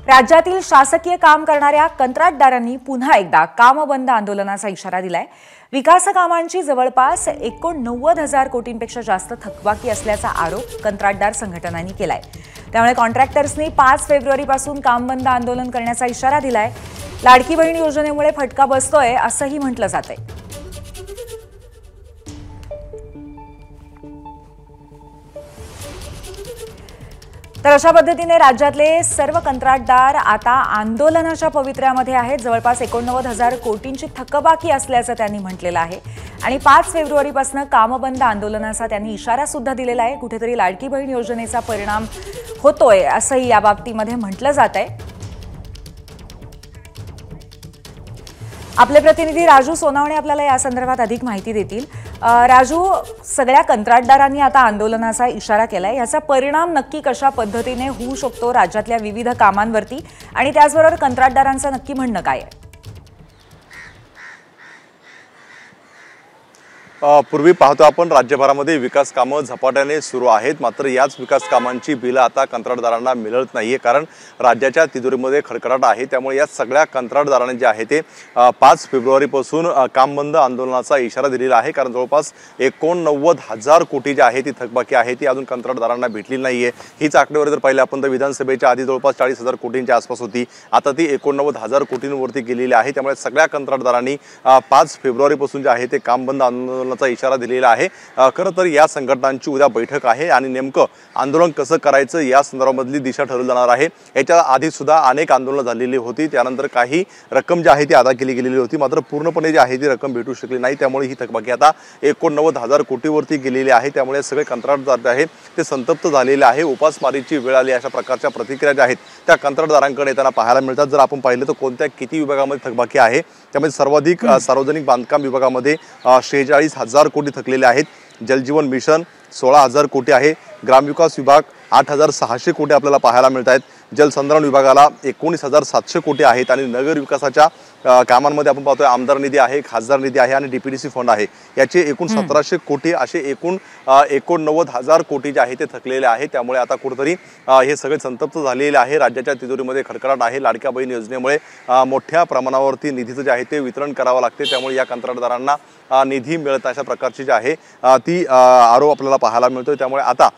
राज्यातील शासकीय काम करणाऱ्या कंत्राटदारांनी पुन्हा एकदा कामबंद आंदोलनाचा इशारा दिलाय। विकास कामांची जवळपास 89,000 कोटींपेक्षा जास्त थकबाकी असल्याचा आरोप कंत्राटदार संघटनांनी केलाय। त्यामुळे कॉन्ट्रॅक्टर्सनी 5 फेब्रुवारीपासून कामबंद आंदोलन करण्याचा इशारा दिलाय। लाडकी बहीण योजनेमुळे फटका बसतोय असंही म्हटलं जातंय। तर अशा पद्धतीने राज्यातले सर्व कंत्राटदार आता आंदोलनाच्या पवित्र्यामध्ये आहेत। जवळपास 89,000 कोटींची थकबाकी असल्याचं त्यांनी म्हटलेलं आहे आणि 5 फेब्रुवारीपासून कामबंद आंदोलनाचा त्यांनी इशारा सुद्धा दिलेला आहे। कुठेतरी लाडकी बहीण योजनेचा परिणाम होतोय असंही या बाबतीमध्ये म्हटलं जातंय। आपले प्रतिनिधी राजू सोनावणे आपल्याला या संदर्भात अधिक माहिती देतील। राजू, सगळ्या कंत्राटदारांनी आता आंदोलनाचा इशारा केलाय, याचा परिणाम नक्की कशा पद्धतीने होऊ शकतो राज्यातल्या विविध कामांवरती आणि त्याचबरोबर कंत्राटदारांचं नक्की म्हणणं काय आहे? पूर्वी पाहतो आपण राज्यभरामध्ये विकास कामं झपाट्याने सुरू आहेत, मात्र याच विकास कामांची बिलं आता कंत्राटदारांना मिळत नाहीये, कारण राज्याच्या तिजोरीमध्ये खडखडाट आहे। त्यामुळे या सगळ्या कंत्राटदारांनी जे आहे ते 5 फेब्रुवारीपासून कामबंद आंदोलनाचा इशारा दिलेला आहे, कारण जवळपास 89,000 कोटी जी आहे ती थकबाकी आहे ती अजून कंत्राटदारांना भेटली नाहीये। हीच आकडेवारी जर पाहिली आपण तर विधानसभेच्या आधी जवळपास 40,000 कोटींच्या आसपास होती, आता ती 89,000 कोटींवरती गेलेली आहे। त्यामुळे सगळ्या कंत्राटदारांनी 5 फेब्रुवारीपासून जे आहे ते कामबंद आंदोलन इशारा दिलेला आहे। खरं तर या संघटनांची उद्या बैठक आहे आणि नेमकं आंदोलन कसं करायचं या संदर्भामधली दिशा ठरवली जाणार आहे। याच्या आधी सुद्धा अनेक आंदोलनं झालेली होती, त्यानंतर काही रक्कम जी आहे ती अदा केली गेलेली होती, मात्र पूर्णपणे जी आहे ती रक्कम भेटू शकली नाही। त्यामुळे ही थकबाकी आता 89,000 कोटीवरती गेलेली आहे। त्यामुळे सगळे कंत्राटदार जे आहे ते संतप्त झालेले आहे। उपासमारीची वेळ आली अशा प्रकारच्या प्रतिक्रिया ज्या आहेत त्या कंत्राटदारांकडे येताना पाहायला मिळतात। जर आपण पाहिलं तर कोणत्या किती विभागामध्ये थकबाकी आहे, त्यामध्ये सर्वाधिक सार्वजनिक बांधकाम विभागामध्ये 46,000 कोटी थकलेले आहेत। जलजीवन मिशन 16,000 कोटी आहे। ग्रामविकास विभाग 8,600 कोटी आपल्याला पाहायला मिळत आहेत। जलसंधारण विभागाला 19,700 कोटी आहेत आणि नगर विकासाच्या कामांमध्ये आपण पाहतोय आमदार निधी आहे, खासदार निधी आहे आणि डीपीडीसी फंड आहे, याचे एकूण 1,700 कोटी असे एकूण 89,000 कोटी जे आहे ते थकलेले आहे। त्यामुळे आता कुठेतरी हे सगळे संतप्त झालेले आहे। राज्याच्या तिजोरीमध्ये खडखडाट आहे। लाडक्या बहीण योजनेमुळे मोठ्या प्रमाणावरती निधीचं जे आहे ते वितरण करावं लागते, त्यामुळे या कंत्राटदारांना निधी मिळत अशा प्रकारची जी आहे ती आरोप आपल्याला पाहायला मिळतोय। त्यामुळे आता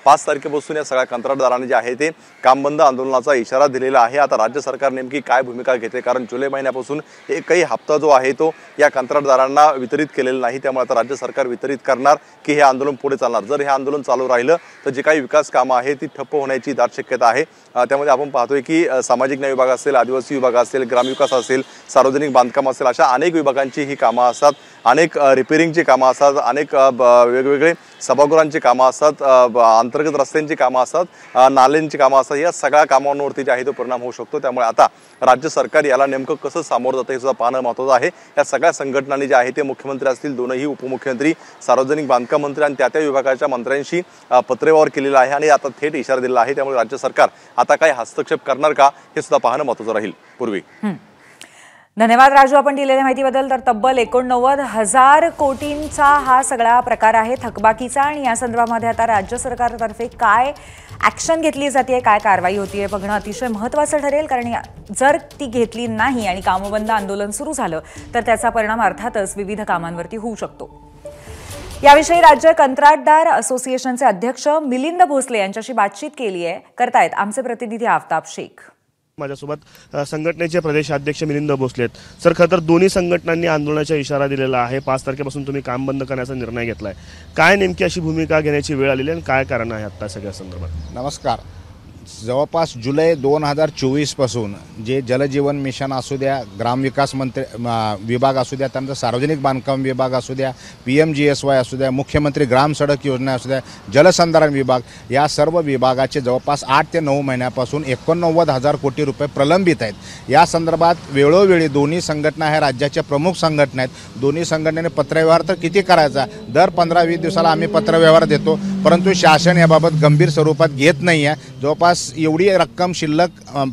5 तारखेपासून या सगळ्या कंत्राटदारांनी जे आहे ते कामबंद आंदोलनाचा इशारा दिलेला आहे। आता राज्य सरकार नेमकी काय भूमिका घेते, कारण जुलै महिन्यापासून एकही हप्ता जो आहे तो या कंत्राटदारांना वितरित केलेला नाही। त्यामुळे आता राज्य सरकार वितरित करणार की हे आंदोलन पुढे चालणार। जर हे आंदोलन चालू राहिलं तर जे काही विकास कामं आहे ती ठप्प होण्याची दाट शक्यता आहे। त्यामध्ये आपण पाहतोय की सामाजिक न्याय विभाग असेल, आदिवासी विभाग असेल, ग्रामविकास असेल, सार्वजनिक बांधकाम असेल, अशा अनेक विभागांची ही कामं असतात, अनेक रिपेरिंगची कामं असतात, अनेक वेगवेगळे सभागृहांची कामं असतात, अंतर्गत रस्त्यांची कामं असतात, नाल्यांची कामं असतात। या सगळ्या कामांवरती जे आहे तो परिणाम होऊ शकतो। त्यामुळे आता राज्य सरकार याला नेमकं कसं सामोरं जातं हे सुद्धा पाहणं महत्त्वाचं आहे। या सगळ्या संघटनांनी जे आहे ते मुख्यमंत्री असतील, दोनही उपमुख्यमंत्री, सार्वजनिक बांधकाम मंत्री आणि त्या विभागाच्या मंत्र्यांशी पत्रव्यवहार केलेला आहे आणि आता थेट इशारा दिलेला आहे। त्यामुळे राज्य सरकार आता काय हस्तक्षेप करणार का हे सुद्धा पाहणं महत्त्वाचं राहील। पूर्वी धन्यवाद राजू, आपण दिलेल्या माहितीबद्दल। तर तब्बल 89,000 कोटींचा हा सगळा प्रकार आहे थकबाकीचा आणि या संदर्भामध्ये आता राज्य सरकारतर्फे काय ॲक्शन घेतली जाते, काय कारवाई होतीये बघणं अतिशय महत्त्वाचं ठरेल, कारण जर ती घेतली नाही आणि कामबंद आंदोलन सुरू झालं तर त्याचा परिणाम अर्थातच विविध कामांवरती होऊ शकतो। याविषयी राज्य कंत्राटदार असोसिएशनचे अध्यक्ष मिलिंद भोसले यांच्याशी बातचीत केली आहे, करतायत आमचे प्रतिनिधी आफताब शेख। माझ्यासोबत संघटनेचे प्रदेशाध्यक्ष मिलिंद भोसले आहेत। सर, खरं तर दोन्ही संघटनांनी आंदोलनाचा इशारा दिलेला आहे। 5 तारखेपासून तुम्ही काम बंद करण्याचा निर्णय घेतलाय, काय नेमकी अशी भूमिका घेण्याची वेळ आलेली आणि काय कारण आहे आता सगळ्या संदर्भात? नमस्कार। जवळपास जुलै 2024 पासून जे जलजीवन मिशन असू द्या, ग्रामविकास मंत्री विभाग असू द्या, त्यानंतर सार्वजनिक बांधकाम विभाग असू द्या, PMGSY असू द्या, मुख्यमंत्री ग्राम सडक योजना असू द्या, जलसंधारण विभाग, या सर्व विभागाचे जवळपास 8 ते 9 महिन्यापासून 89,000 कोटी रुपये प्रलंबित आहेत। या संदर्भात वेळोवेळी दोन्ही संघटना ह्या राज्याच्या प्रमुख संघटना आहेत। दोन्ही संघटनेने पत्रव्यवहार तर किती करायचा, दर 15-20 दिवसाला आम्ही पत्रव्यवहार देतो, परंतु शासन याबाबत गंभीर स्वरूपात घेत नाही आहे। जवळपास एवढी रक्कम शिल्लक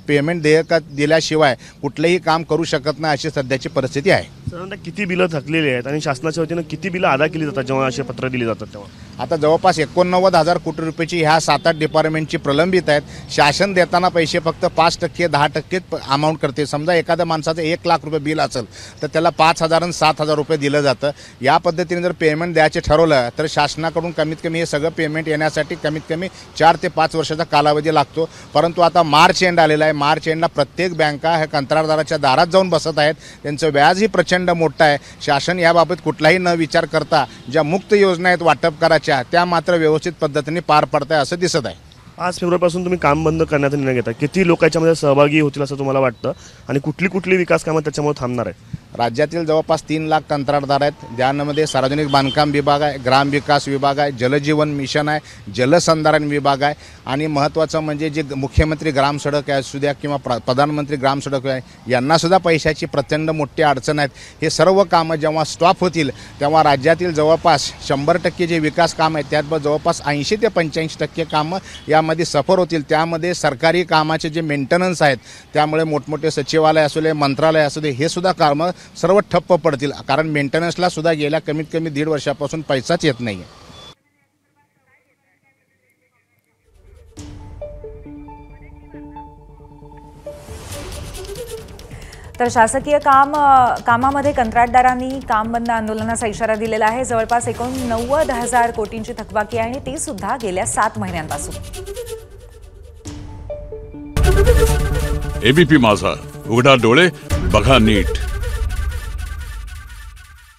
पेमेंट देयक दिल्याशिवाय कुठलेही काम करू शकत नाही अशी सध्याची परिस्थिती आहे। साधारणतः किती बिलं थकलेली आहेत आणि शासनाच्या वतीनं किती बिलं अदा केली जातात जेव्हा असे पत्र दिली जातात तेव्हा? आता जवळपास 89,000 कोटी रुपयाची ह्या 7-8 डिपार्टमेंटची प्रलंबित आहेत. शासन देताना पैसे फक्त 5% 10% अमाऊंट करते. समजा एखाद्या माणसाचं 1 लाख रुपये बिल असेल तर त्याला 5,000 आणि 7,000 रुपये दिलं जातं. या पद्धतीने जर पेमेंट द्यायचे ठरवलं तर शासनाकडून कमीत कमी हे सगळं पेमेंट येण्यासाठी कमीत कमी 4 ते 5 वर्षाचा कालावधी लागतो. परंतु आता मार्च एंड आलेला आहे. मार्च एंडला प्रत्येक बँका ह्या कंत्राटदाराच्या दारात जाऊन बसत आहेत. त्यांचं व्याजही प्रचंड मोठं आहे. शासन याबाबत कुठलाही न विचार करता ज्या मुक्त योजना आहेत वाटप करायच्या त्या मात्र व्यवस्थित पद्धतीने पार पडताय असं दिसत आहे. 5 फेब्रुवारीपासून तुम्ही काम बंद करण्याचा निर्णय घेता. किती लोक याच्यामध्ये सहभागी होतील असं तुम्हाला वाटतं आणि कुठली विकास कामं त्याच्यामुळे थांबणार आहे? राज्यातील जवळपास 3 लाख कंत्राटदार आहेत. ज्यामध्ये सार्वजनिक बांधकाम विभाग आहे, ग्रामविकास विभाग आहे, जलजीवन मिशन आहे, जलसंधारण विभाग आहे आणि महत्त्वाचं म्हणजे जे मुख्यमंत्री ग्राम सडक असू द्या किंवा प्रधानमंत्री ग्राम सडक आहे यांनासुद्धा पैशाची प्रचंड मोठी अडचण आहेत. हे सर्व कामं जेव्हा स्टॉप होतील तेव्हा राज्यातील जवळपास 100% जे विकास कामं आहेत त्यात जवळपास 80 ते 85% कामं यामध्ये सफर होतील. त्यामध्ये सरकारी कामाचे जे मेंटेनन्स आहेत त्यामुळे मोठमोठे सचिवालय असू दे, मंत्रालय असू दे, हे सुद्धा कामं सर्व ठप्प पडतील. कारण मेंटेनन्सला सुद्धा गेल्या कमीत कमी 1.5 वर्षापासून पैसाच येत नाही. तर शासकीय कामामध्ये कंत्राटदारांनी काम बंद आंदोलनाचा इशारा दिलेला आहे. जवळपास 89,000 कोटींची थकबाकी आहे आणि ती सुद्धा गेल्या 7 महिन्यांपासून. एबीपी माझा, उघडा डोळे बघा नीट.